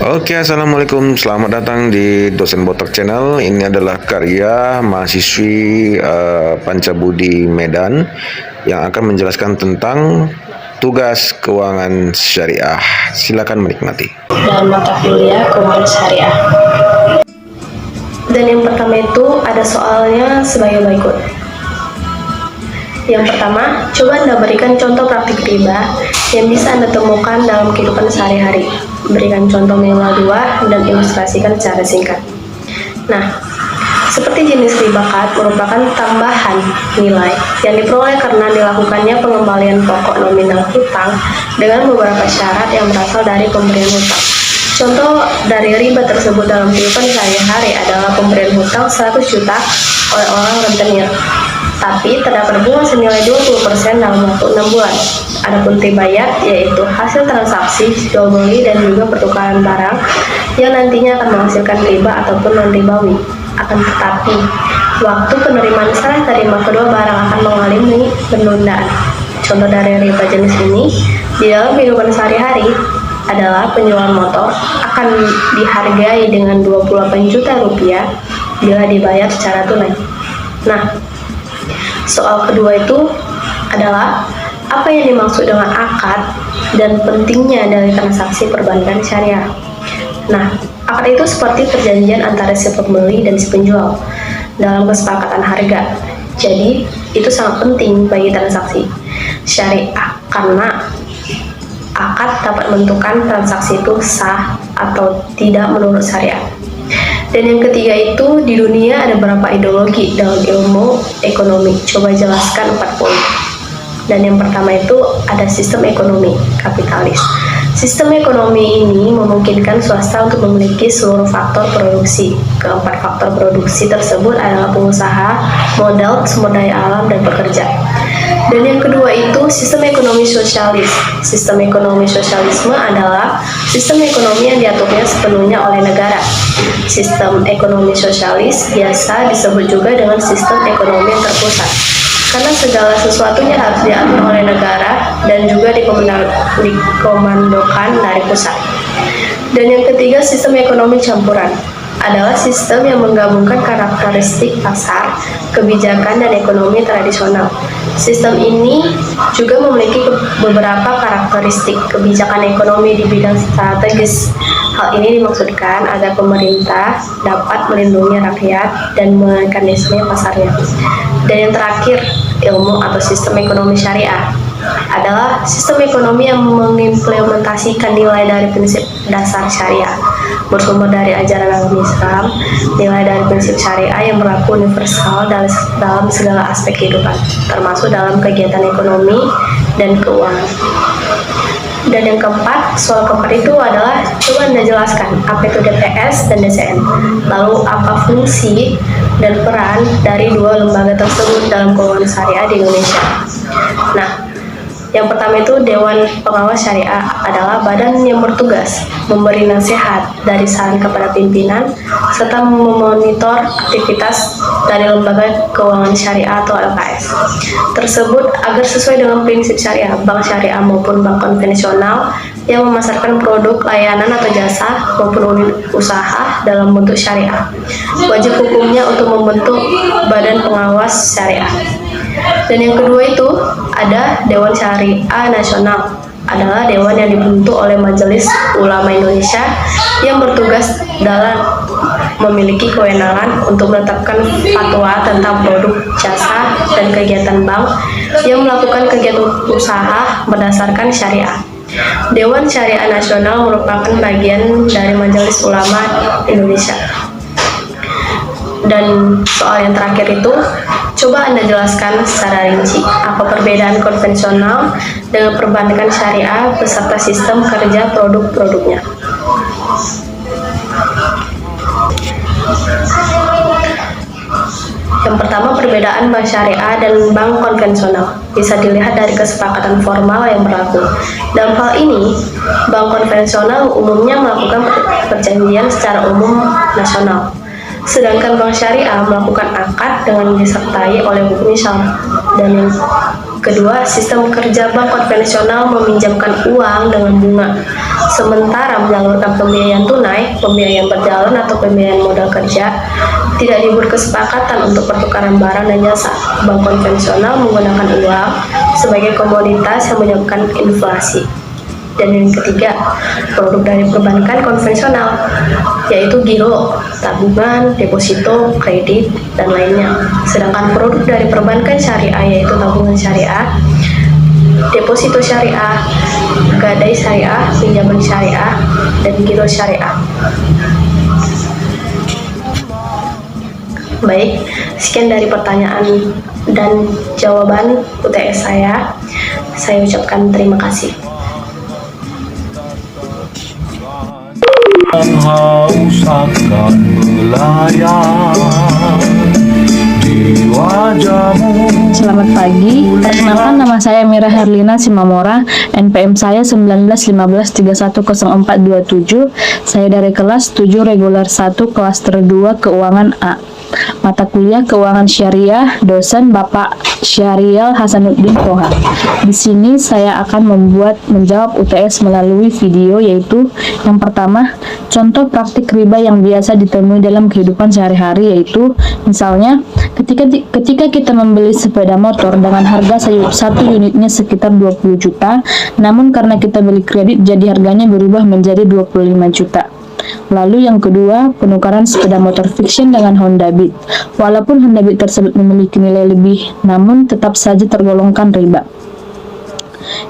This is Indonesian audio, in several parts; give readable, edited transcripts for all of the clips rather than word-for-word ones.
Oke, assalamualaikum. Selamat datang di Dosen Botak Channel. Ini adalah karya mahasiswi Pancabudi Medan yang akan menjelaskan tentang tugas keuangan syariah. Silakan menikmati. Dan mata kuliah keuangan syariah. Dan yang pertama itu ada soalnya sebagai berikut. Yang pertama, coba Anda berikan contoh praktik riba yang bisa Anda temukan dalam kehidupan sehari-hari. Berikan contoh minimal 2 dan ilustrasikan secara singkat. Nah, seperti jenis riba kad merupakan tambahan nilai yang diperoleh karena dilakukannya pengembalian pokok nominal hutang dengan beberapa syarat yang berasal dari pemberian hutang. Contoh dari riba tersebut dalam kehidupan sehari-hari adalah pemberian hutang 100 juta oleh orang rentenir, tapi terdapat bunga senilai 20% dalam waktu 6 bulan. Adapun ribayat yaitu hasil transaksi jual beli dan juga pertukaran barang yang nantinya akan menghasilkan riba ataupun non-ribawi. Akan tetapi, waktu penerimaan serah terima kedua barang akan mengalami penundaan. Contoh dari riba jenis ini di dalam kehidupan sehari-hari adalah penjualan motor akan dihargai dengan 28 juta rupiah bila dibayar secara tunai. Nah, soal kedua itu adalah apa yang dimaksud dengan akad dan pentingnya dari transaksi perbankan syariah. Nah, akad itu seperti perjanjian antara si pembeli dan si penjual dalam kesepakatan harga. Jadi, itu sangat penting bagi transaksi syariah karena akad dapat menentukan transaksi itu sah atau tidak menurut syariat. Dan yang ketiga itu, di dunia ada beberapa ideologi dalam ilmu ekonomi. Coba jelaskan 4 poin. Dan yang pertama itu ada sistem ekonomi kapitalis. Sistem ekonomi ini memungkinkan swasta untuk memiliki seluruh faktor produksi. Keempat faktor produksi tersebut adalah pengusaha, modal, sumber daya alam, dan pekerja. Dan yang kedua itu sistem ekonomi sosialis. Sistem ekonomi sosialisme adalah sistem ekonomi yang diaturnya sepenuhnya oleh negara. Sistem ekonomi sosialis biasa disebut juga dengan sistem ekonomi yang terpusat, karena segala sesuatunya harus diatur oleh negara dan juga dikomandokan dari pusat. Dan yang ketiga, sistem ekonomi campuran adalah sistem yang menggabungkan karakteristik pasar, kebijakan, dan ekonomi tradisional. Sistem ini juga memiliki beberapa karakteristik kebijakan ekonomi di bidang strategis. Hal ini dimaksudkan agar pemerintah dapat melindungi rakyat dan mekanisme pasarnya. Dan yang terakhir, ilmu atau sistem ekonomi syariah adalah sistem ekonomi yang mengimplementasikan nilai dari prinsip dasar syariah, bersumber dari ajaran agama Islam, nilai dari prinsip syariah yang berlaku universal dalam segala aspek kehidupan, termasuk dalam kegiatan ekonomi dan keuangan. Dan yang keempat, soal keempat itu adalah coba Anda jelaskan apa itu DPS dan DCN, lalu apa fungsi dan peran dari dua lembaga tersebut dalam keuangan syariah di Indonesia. Nah, yang pertama itu Dewan Pengawas Syariah adalah badan yang bertugas memberi nasihat dari saran kepada pimpinan serta memonitor aktivitas dari lembaga keuangan syariah atau LKS tersebut agar sesuai dengan prinsip syariah, bank syariah maupun bank konvensional yang memasarkan produk, layanan atau jasa maupun unit usaha dalam bentuk syariah. Wajib hukumnya untuk membentuk badan pengawas syariah. Dan yang kedua itu ada Dewan Syariah Nasional, adalah dewan yang dibentuk oleh Majelis Ulama Indonesia yang bertugas dalam memiliki kewenangan untuk menetapkan fatwa tentang produk, jasa, dan kegiatan bank yang melakukan kegiatan usaha berdasarkan syariah. Dewan Syariah Nasional merupakan bagian dari Majelis Ulama Indonesia. Dan soal yang terakhir itu, coba Anda jelaskan secara rinci apa perbedaan konvensional dengan perbankan syariah beserta sistem kerja produk-produknya. Yang pertama, perbedaan bank syariah dan bank konvensional bisa dilihat dari kesepakatan formal yang berlaku. Dalam hal ini, bank konvensional umumnya melakukan perjanjian secara umum nasional, sedangkan bank syariah melakukan akad dengan disertai oleh hukum Islam. Dan yang Kedua, sistem kerja bank konvensional meminjamkan uang dengan bunga, sementara menyalurkan pembiayaan tunai, pembiayaan berjalan atau pembiayaan modal kerja, tidak dibuat kesepakatan untuk pertukaran barang dan jasa. Bank konvensional menggunakan uang sebagai komoditas yang menyebabkan inflasi. Dan yang ketiga, produk dari perbankan konvensional, yaitu giro, tabungan, deposito, kredit, dan lainnya. Sedangkan produk dari perbankan syariah yaitu tabungan syariah, deposito syariah, gadai syariah, pinjaman syariah, dan giro syariah. Baik, sekian dari pertanyaan dan jawaban UTS saya. Saya ucapkan terima kasih. Haus akan belayar di wajahmu. Selamat pagi, perkenalkan nama saya Mira Herlina Simamora, NPM saya 1915310427. Saya dari kelas 7 reguler 1 klaster 2 Keuangan A. Mata kuliah Keuangan Syariah, dosen Bapak Syahrial Hasanuddin Toha. Di sini saya akan menjawab UTS melalui video, yaitu yang pertama, contoh praktik riba yang biasa ditemui dalam kehidupan sehari-hari, yaitu misalnya ketika kita membeli sepeda motor dengan harga satu unitnya sekitar 20 juta, namun karena kita beli kredit jadi harganya berubah menjadi 25 juta. Lalu yang kedua, penukaran sepeda motor fiction dengan Honda Beat. Walaupun Honda Beat tersebut memiliki nilai lebih, namun tetap saja tergolongkan riba.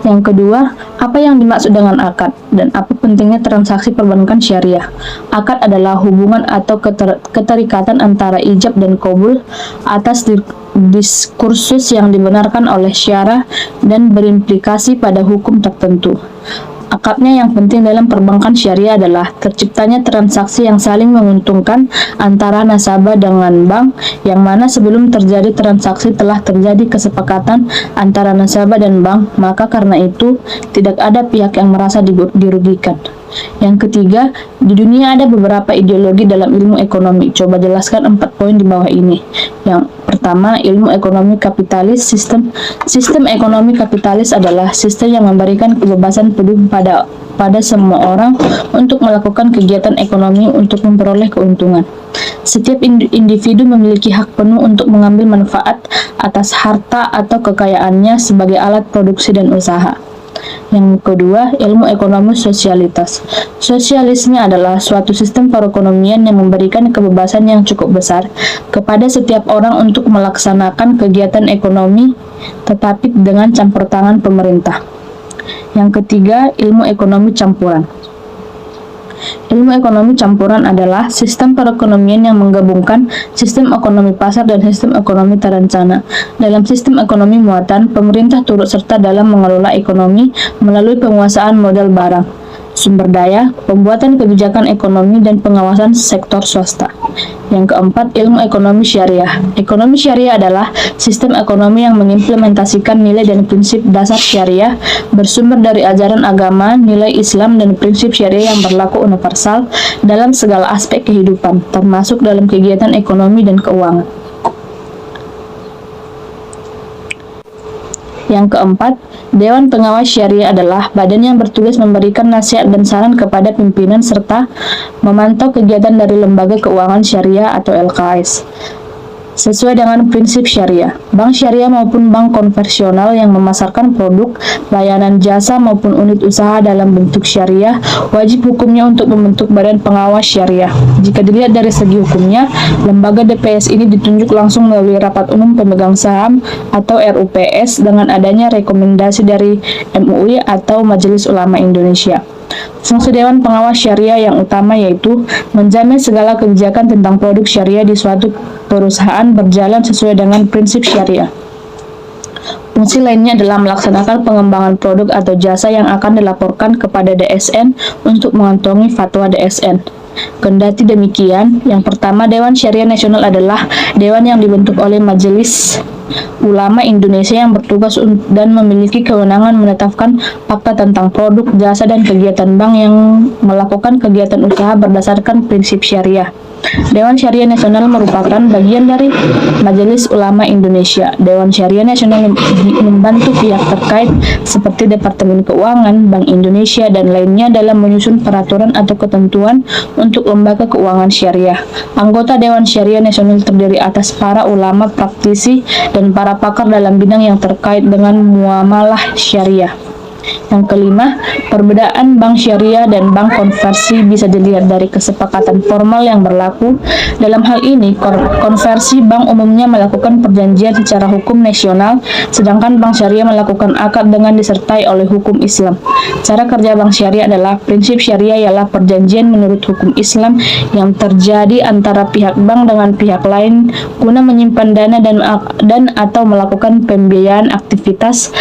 Yang kedua, apa yang dimaksud dengan akad dan apa pentingnya transaksi perbankan syariah? Akad adalah hubungan atau keterikatan antara ijab dan qabul atas diskursus yang dibenarkan oleh syara dan berimplikasi pada hukum tertentu. Akadnya yang penting dalam perbankan syariah adalah terciptanya transaksi yang saling menguntungkan antara nasabah dengan bank, yang mana sebelum terjadi transaksi telah terjadi kesepakatan antara nasabah dan bank, maka karena itu tidak ada pihak yang merasa dirugikan. Yang ketiga, di dunia ada beberapa ideologi dalam ilmu ekonomi. Coba jelaskan 4 poin di bawah ini. Yang pertama, ilmu ekonomi kapitalis. Sistem ekonomi kapitalis adalah sistem yang memberikan kebebasan penuh pada semua orang untuk melakukan kegiatan ekonomi untuk memperoleh keuntungan. Setiap individu memiliki hak penuh untuk mengambil manfaat atas harta atau kekayaannya sebagai alat produksi dan usaha. Yang kedua, ilmu ekonomi sosialitas. Sosialisme adalah suatu sistem perekonomian yang memberikan kebebasan yang cukup besar kepada setiap orang untuk melaksanakan kegiatan ekonomi, tetapi dengan campur tangan pemerintah. Yang ketiga, ilmu ekonomi campuran. Ilmu ekonomi campuran adalah sistem perekonomian yang menggabungkan sistem ekonomi pasar dan sistem ekonomi terencana. Dalam sistem ekonomi muatan, pemerintah turut serta dalam mengelola ekonomi melalui penguasaan modal barang, sumber daya, pembuatan kebijakan ekonomi, dan pengawasan sektor swasta. Yang keempat, ilmu ekonomi syariah. Ekonomi syariah adalah sistem ekonomi yang mengimplementasikan nilai dan prinsip dasar syariah bersumber dari ajaran agama, nilai Islam, dan prinsip syariah yang berlaku universal dalam segala aspek kehidupan, termasuk dalam kegiatan ekonomi dan keuangan. Yang keempat, Dewan Pengawas Syariah adalah badan yang bertugas memberikan nasihat dan saran kepada pimpinan serta memantau kegiatan dari lembaga keuangan syariah atau LKS. Sesuai dengan prinsip syariah, bank syariah maupun bank konvensional yang memasarkan produk, layanan jasa maupun unit usaha dalam bentuk syariah, wajib hukumnya untuk membentuk badan pengawas syariah. Jika dilihat dari segi hukumnya, lembaga DPS ini ditunjuk langsung melalui rapat umum pemegang saham atau RUPS dengan adanya rekomendasi dari MUI atau Majelis Ulama Indonesia. Fungsi Dewan Pengawas Syariah yang utama yaitu menjamin segala kebijakan tentang produk syariah di suatu perusahaan berjalan sesuai dengan prinsip syariah. Fungsi lainnya adalah melaksanakan pengembangan produk atau jasa yang akan dilaporkan kepada DSN untuk mengantongi fatwa DSN. Kendati demikian, yang pertama, Dewan Syariah Nasional adalah dewan yang dibentuk oleh Majelis Ulama Indonesia yang bertugas dan memiliki kewenangan menetapkan fakta tentang produk, jasa, dan kegiatan bank yang melakukan kegiatan usaha berdasarkan prinsip syariah. Dewan Syariah Nasional merupakan bagian dari Majelis Ulama Indonesia. Dewan Syariah Nasional membantu pihak terkait seperti Departemen Keuangan, Bank Indonesia, dan lainnya dalam menyusun peraturan atau ketentuan untuk lembaga keuangan syariah. Anggota Dewan Syariah Nasional terdiri atas para ulama, praktisi, dan para pakar dalam bidang yang terkait dengan muamalah syariah. Yang kelima, perbedaan bank syariah dan bank konversi bisa dilihat dari kesepakatan formal yang berlaku. Dalam hal ini, konversi bank umumnya melakukan perjanjian secara hukum nasional, sedangkan bank syariah melakukan akad dengan disertai oleh hukum Islam. Cara kerja bank syariah adalah prinsip syariah ialah perjanjian menurut hukum Islam yang terjadi antara pihak bank dengan pihak lain guna menyimpan dana dan atau melakukan pembiayaan aktivitas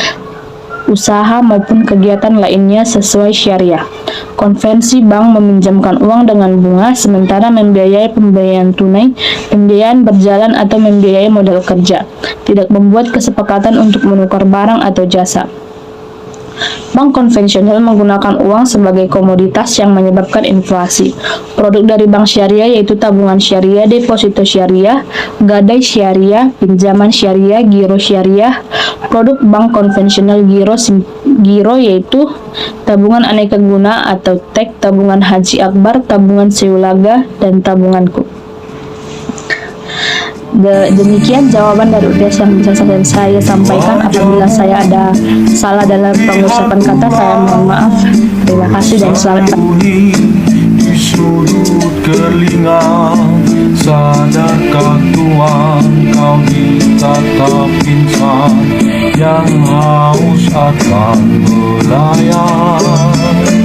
usaha maupun kegiatan lainnya sesuai syariah. Konvensi bank meminjamkan uang dengan bunga, sementara membiayai pembayaran tunai, pembiayaan berjalan atau membiayai modal kerja. Tidak membuat kesepakatan untuk menukar barang atau jasa. Bank konvensional menggunakan uang sebagai komoditas yang menyebabkan inflasi. Produk dari bank syariah yaitu tabungan syariah, deposito syariah, gadai syariah, pinjaman syariah, giro syariah. Produk bank konvensional giro yaitu tabungan aneka guna atau TEK, tabungan haji akbar, tabungan seulaga, dan tabunganku. Demikian jawaban dari UTS yang bisa saya sampaikan. Apabila saya ada salah dalam pengucapan kata, saya mohon maaf. Terima kasih dan selamat Bunyi di sudut telinga, sadarkah Tuhan kau ditatap insan yang haus akan melayang.